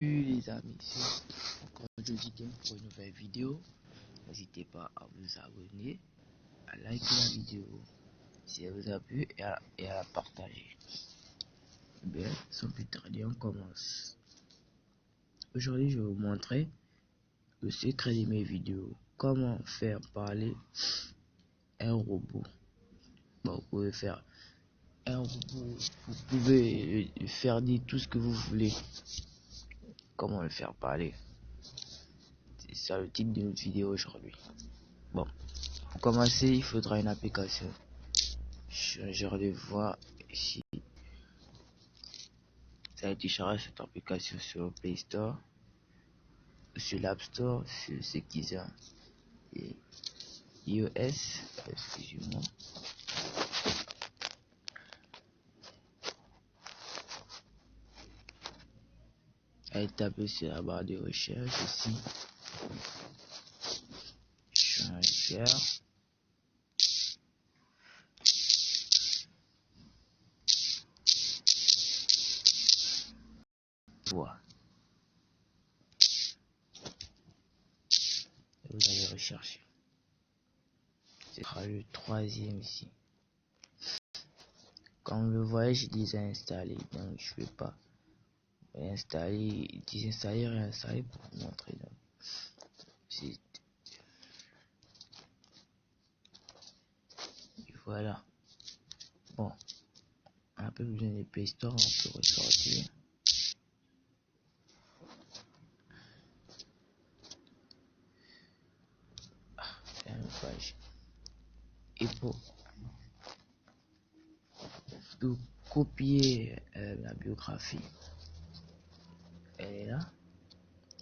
Les amis, c'est encore Jody Game pour une nouvelle vidéo. N'hésitez pas à vous abonner, à liker la vidéo si elle vous a plu et à la partager. Bien, sans plus tarder, on commence. Aujourd'hui, je vais vous montrer le secret de mes vidéos. Comment faire parler un robot. Bon, vous pouvez faire un robot, vous pouvez faire dire tout ce que vous voulez. Comment le faire parler. C'est ça le titre de notre vidéo aujourd'hui. Bon, pour commencer, il faudra une application. Je vais voir ici. Ça a été chargé cette application sur le Play Store, sur l'App Store, sur ce qu'ils ont. Et iOS, excusez-moi. Elle tape sur la barre de recherche ici. Changer. Voilà. Et vous allez rechercher. Ce sera le troisième ici. Comme vous le voyez, j'ai déjà installé, donc je ne vais pas installer, désinstaller, réinstaller pour vous montrer. Donc, voilà. Bon, on a peu besoin de Play Store, on peut ressortir. Page. Et pour copier la biographie, elle est là,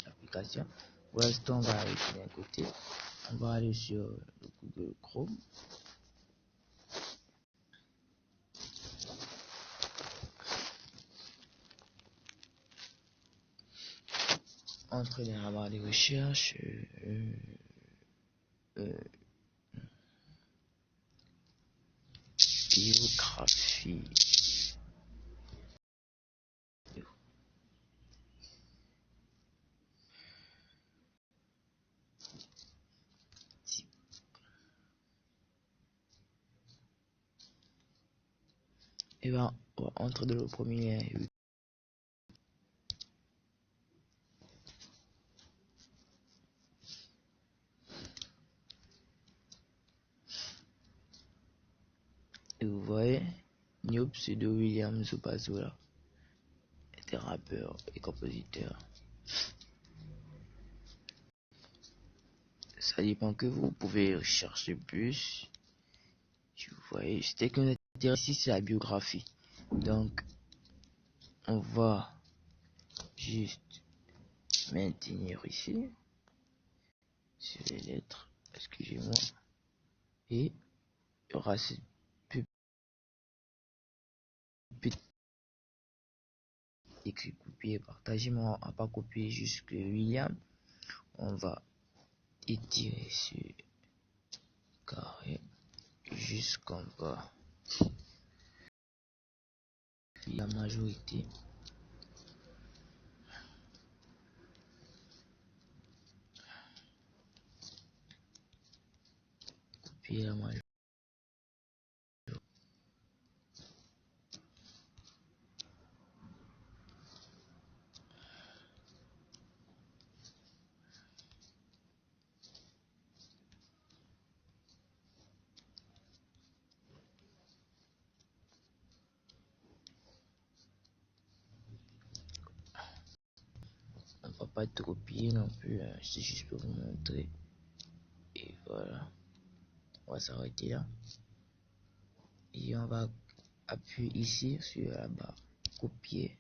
l'application. Pour l'instant, on va aller d'un côté, on va aller sur le Google Chrome. Entre dans la barre de recherche, biographie. Et ben, on va entrer dans le premier lien. Et vous voyez, New Pseudo Williams Opazola était rappeur et compositeur. Ça dépend que vous pouvez chercher plus. Si vous voyez, c'était qu'on intéresse ici, c'est la biographie. Donc, on va juste maintenir ici sur les lettres, excusez-moi, et il y aura cette petite écrit copier, partager, mais on va pas copier jusque William. On va étirer sur carré jusqu'en bas. La majorité. Copier la majorité. On va pas tout copier non plus, hein. C'est juste pour vous montrer. Et voilà. On va s'arrêter là. Et on va appuyer ici sur la barre copier.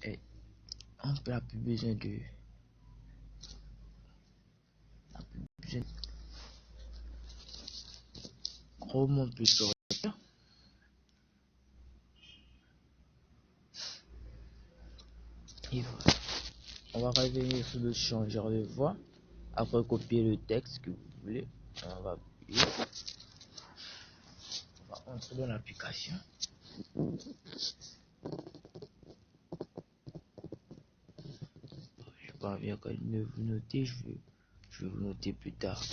Et on n'a plus besoin de. Chrome, on peut sortir. Et voilà. On va revenir sur le changeur de voix. Après copier le texte que vous voulez. On va appuyer. On va entrer dans l'application. parviens à ne vous noter, je vais vous noter plus tard.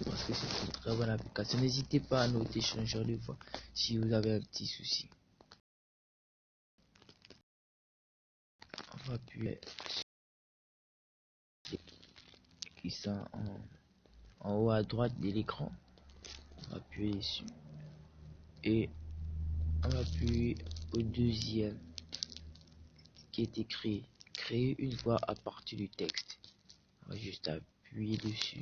Parce que c'est une très bonne application. N'hésitez pas à noter, changer de fois si vous avez un petit souci. On va appuyer qui sont en haut à droite de l'écran. On va appuyer dessus. Et on va appuyer au deuxième qui est écrit créer une voix à partir du texte. On va juste appuyer dessus.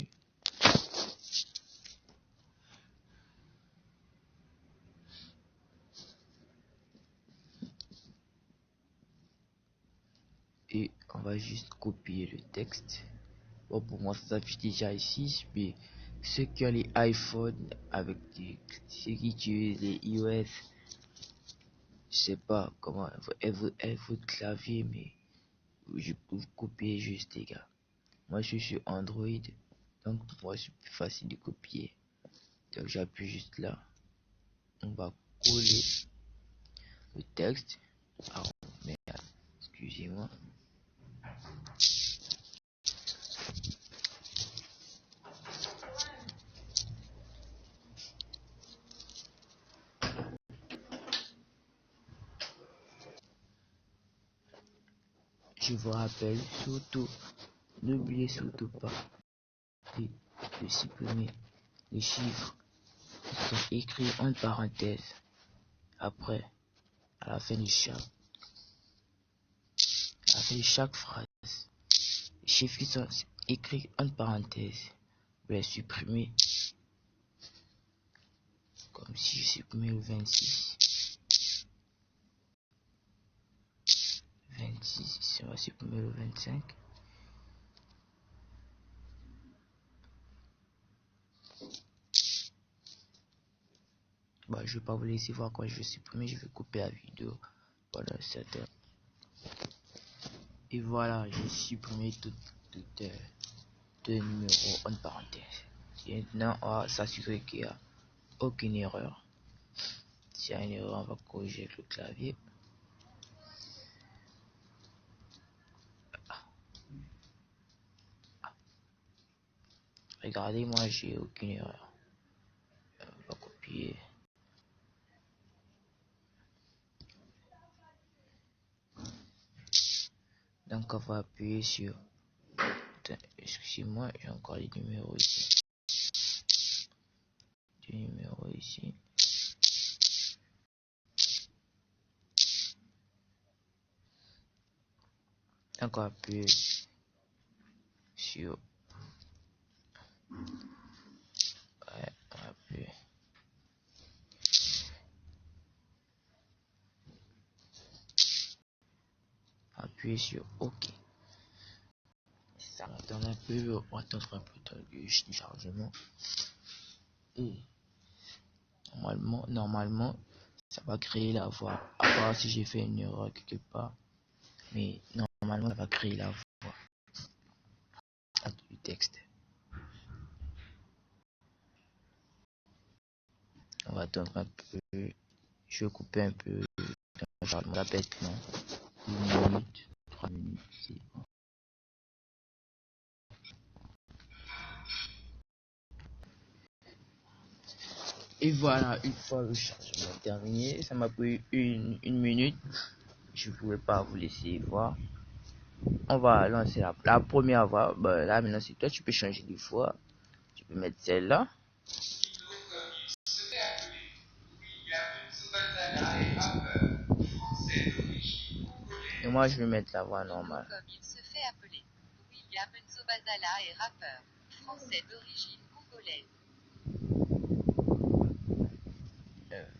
Et on va juste copier le texte. Bon, pour moi ça s'affiche déjà ici, mais ceux qui ont les iPhones avec ceux qui utilisent les iOS, je sais pas comment votre clavier, mais je peux copier juste les gars. Moi je suis sur Android, donc pour moi c'est plus facile de copier. Donc j'appuie juste là, on va coller le texte. Ah merde, excusez-moi. Je vous rappelle surtout, n'oubliez surtout pas de supprimer les chiffres qui sont écrits en parenthèse après, à la fin de chaque phrase. Les chiffres qui sont écrits en parenthèse, vous les supprimez, comme si je supprimais le 26. 26, ici on va supprimer le 25. Bah, je vais pas vous laisser voir quand je vais supprimer, je vais couper la vidéo pendant cette heure. Et voilà, j'ai supprimé tout numéros en parenthèse. Et maintenant, on va s'assurer qu'il n'y a aucune erreur. S'il y a une erreur, on va corriger avec le clavier. Regardez, moi j'ai aucune erreur. On va copier. Donc on va appuyer sur... Excusez-moi, j'ai encore les numéros ici. Des numéros ici. Donc on va appuyer sur... Ouais, on va appuyer. Appuyer sur OK. Ça va attendre un peu, on va attendre un peu de chargement. Et normalement, ça va créer la voix. À part si j'ai fait une erreur quelque part. Mais normalement, ça va créer la voix du texte. On va attendre un peu. Je vais couper un peu. Je me répète, non. 1 minute, 3 minutes, c'est bon. Et voilà, une fois le chargement terminé, ça m'a pris une minute. Je ne pouvais pas vous laisser voir. On va lancer la première voix. Bah, là, maintenant, c'est toi, tu peux changer de voix. Tu peux mettre celle-là. Et moi, je vais mettre la voix normale. Comme il se fait appeler, William Nzobazala est rappeur français d'origine congolaise.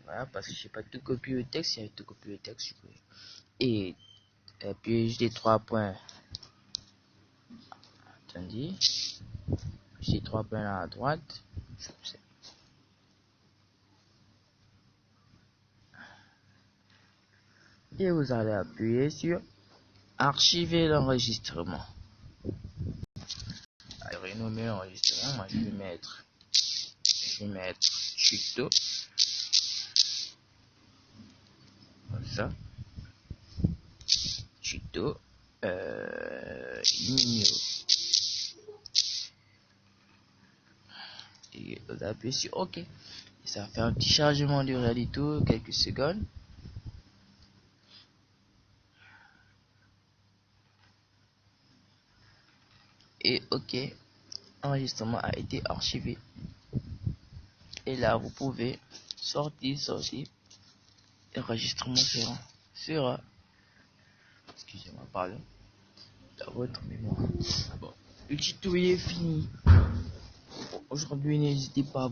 Voilà, parce que je sais pas tout copier le texte. Si j'avais tout copier le texte, je peux. Et puis, j'ai 3 points. Attendez. J'ai 3 points là à droite. Et vous allez appuyer sur archiver l'enregistrement. Allez, renommer l'enregistrement. Moi, je vais mettre tuto. Comme ça. Tuto. numéro. Et vous appuyez sur OK. Et ça va faire un petit chargement de réalité, quelques secondes. Et OK, enregistrement a été archivé. Et là, vous pouvez sortir. L'enregistrement sera, excusez-moi, pardon, dans votre mémoire. Bon, le tuto est fini. Aujourd'hui, n'hésitez pas à